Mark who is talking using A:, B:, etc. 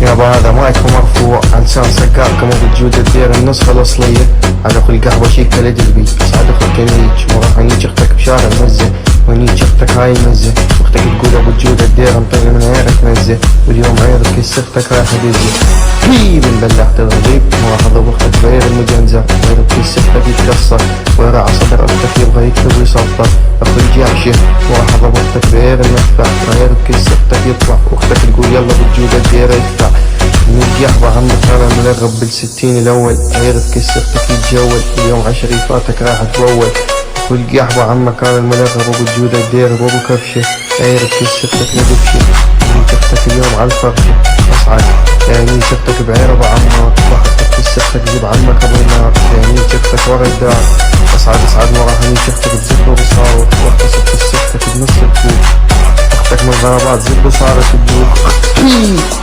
A: يابا هذا مايكو مرفوع عن لسان سكاكة مو بالجودة دير النسخة الأصلية. على كل قهوة شيكة لدلبي سعد أخوك هنيج وراح هنيج أختك بشارع المزة وهنيج أختك هاي المزة واختك تقول أبو الجودة دير مطير من عيرك مزة واليوم عيرك كيس أختك رايحة دزة هي من بلحت الغريب ملاحظة واختك غير المجنزة عيرك كيس أختك يتكسر ويرع صدر أختك يبغى يكتب ويسطر أخو الجعشة ملاحظة واختك غير المدفع عيرك كيس أختك يطلع واختك تقول يلا بالجودة دير يدفع نيجي يحظى عنك انا ملغب بالستين الاول عيرة كيس اختك يتجول اليوم عشريفاتك راح تبول والقي يحظى عنك انا الملغب ابو الجودة الدير وابو كبشة عيرة كيس اختك ندبشة نيجي اختك اليوم على الفرشة اصعد يعني اختك بعيرة عمك وحطك كيس اختك جيب عمك ابو النار يعني اختك ورا الدار اصعد وراها نيجي اختك بزفر وصاروخ واحتصب كيس اختك بنص الكوب اختك من الغربات زب صارت تدوخ